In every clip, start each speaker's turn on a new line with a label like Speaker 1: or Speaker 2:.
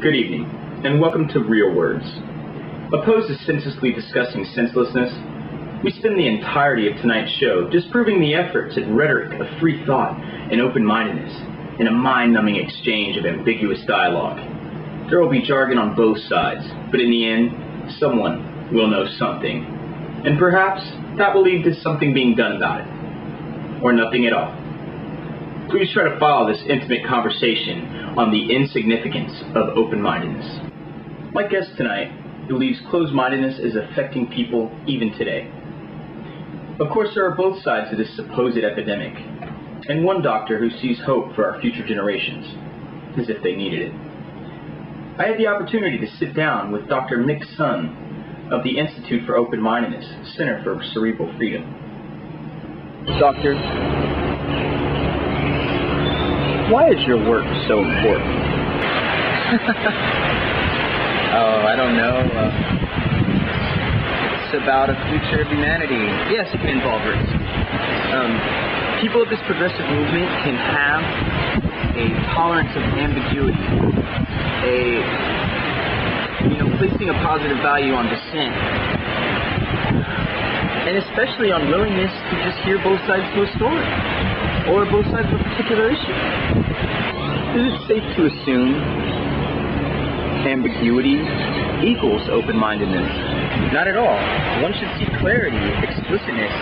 Speaker 1: Good evening, and welcome to Real Words. Opposed to senselessly discussing senselessness, we spend the entirety of tonight's show disproving the efforts at rhetoric of free thought and open-mindedness in a mind-numbing exchange of ambiguous dialogue. There will be jargon on both sides, but in the end, someone will know something. And perhaps that will lead to something being done about it. Or nothing at all. Please try to follow this intimate conversation on the insignificance of open-mindedness. My guest tonight believes closed-mindedness is affecting people even today. Of course, there are both sides to this supposed epidemic, and one doctor who sees hope for our future generations, as if they needed it. I had the opportunity to sit down with Dr. Mick Sun of the Institute for Open-Mindedness, Center for Cerebral Freedom. Doctor, why is your work so important?
Speaker 2: Oh, I don't know. It's about a future of humanity. Yes, it can involve risk. People of this progressive movement can have a tolerance of ambiguity, placing a positive value on dissent, and especially on willingness to just hear both sides to a story, or both sides of a particular issue.
Speaker 1: Is it safe to assume ambiguity equals open-mindedness?
Speaker 2: Not at all. One should seek clarity, explicitness.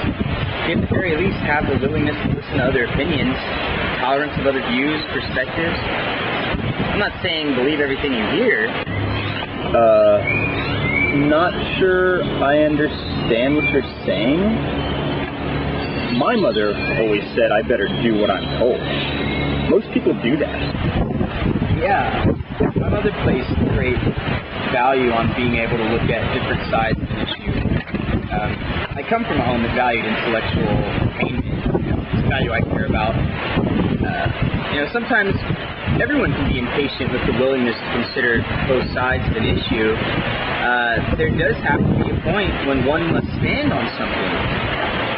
Speaker 2: You at the very least have the willingness to listen to other opinions, tolerance of other views, perspectives. I'm not saying believe everything you hear.
Speaker 1: Not sure I understand what you're saying. My mother always said I better do what I'm told. Most people do that.
Speaker 2: Yeah. My mother placed great value on being able to look at different sides of an issue. I come from a home that valued intellectual attainment. It's a value I care about. Sometimes everyone can be impatient with the willingness to consider both sides of an issue. There does have to be a point when one must stand on something.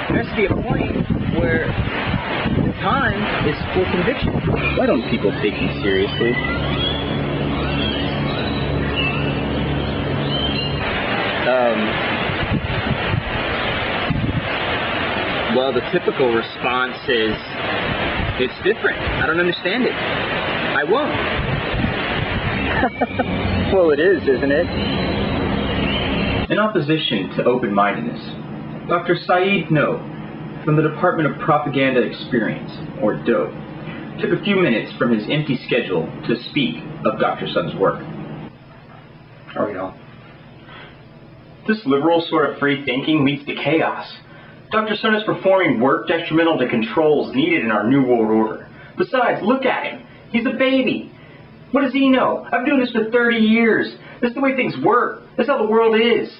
Speaker 2: There has to be a point where the time is for conviction.
Speaker 1: Why don't people take you seriously?
Speaker 2: Well, the typical response is, it's different. I don't understand it. I won't.
Speaker 1: Well, it is, isn't it? In opposition to open-mindedness, Dr. Saeed No, from the Department of Propaganda Experience, or DOE, took a few minutes from his empty schedule to speak of Dr. Sun's work. How are we all? This liberal sort of free thinking leads to chaos. Dr. Sun is performing work detrimental to controls needed in our New World Order. Besides, look at him. He's a baby. What does he know? I've been doing this for 30 years. This is the way things work. This is how the world is.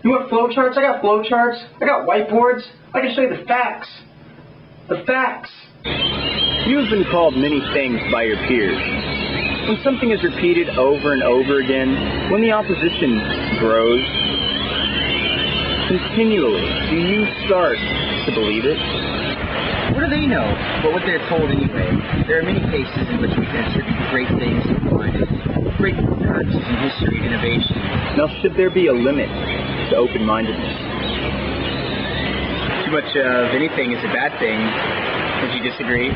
Speaker 1: You want flowcharts? I got flowcharts. I got whiteboards. I can show you the facts. The facts. You have been called many things by your peers. When something is repeated over and over again, when the opposition grows continually, do you start to believe it?
Speaker 2: What do they know but what they're told anyway? There are many cases in which we can attribute great things to open-mindedness, great works in history and innovation.
Speaker 1: Now, should there be a limit to open-mindedness?
Speaker 2: Too much of anything is a bad thing. Would you disagree?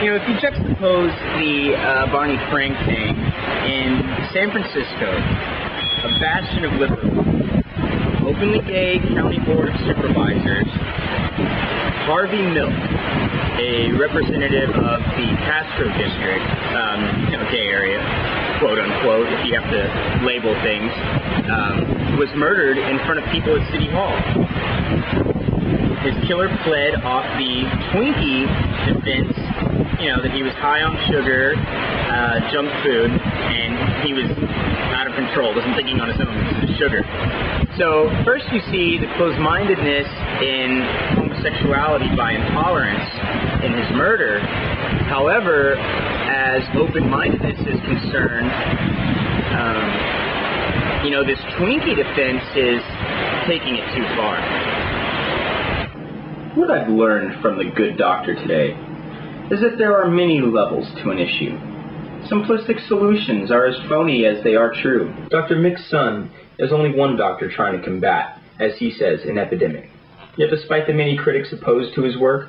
Speaker 2: If you juxtapose the Barney Frank thing in San Francisco, a bastion of liberalism, openly gay county board of supervisors, Harvey Milk, a representative of the Castro district, gay area, quote unquote, if you have to label things, was murdered in front of people at City Hall. His killer fled off the Twinkie defense, that he was high on sugar, junk food, and he was out of control, wasn't thinking on his own because of sugar. So first you see the closed-mindedness in homosexuality by intolerance in his murder. However, as open-mindedness is concerned, this Twinkie defense is taking it too far.
Speaker 1: What I've learned from the good doctor today is that there are many levels to an issue. Simplistic solutions are as phony as they are true. Dr. Mick's son is only one doctor trying to combat, as he says, an epidemic. Yet despite the many critics opposed to his work,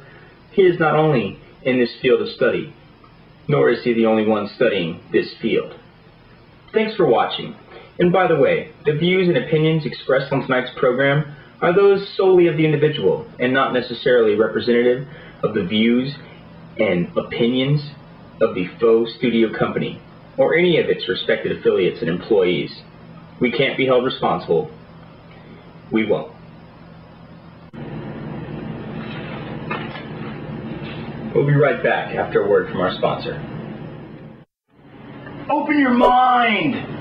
Speaker 1: he is not only in this field of study, nor is he the only one studying this field. Thanks for watching. And by the way, the views and opinions expressed on tonight's program are those solely of the individual and not necessarily representative of the views and opinions of the Faux Studio Company or any of its respected affiliates and employees. We can't be held responsible. We won't. We'll be right back after a word from our sponsor. Open your mind!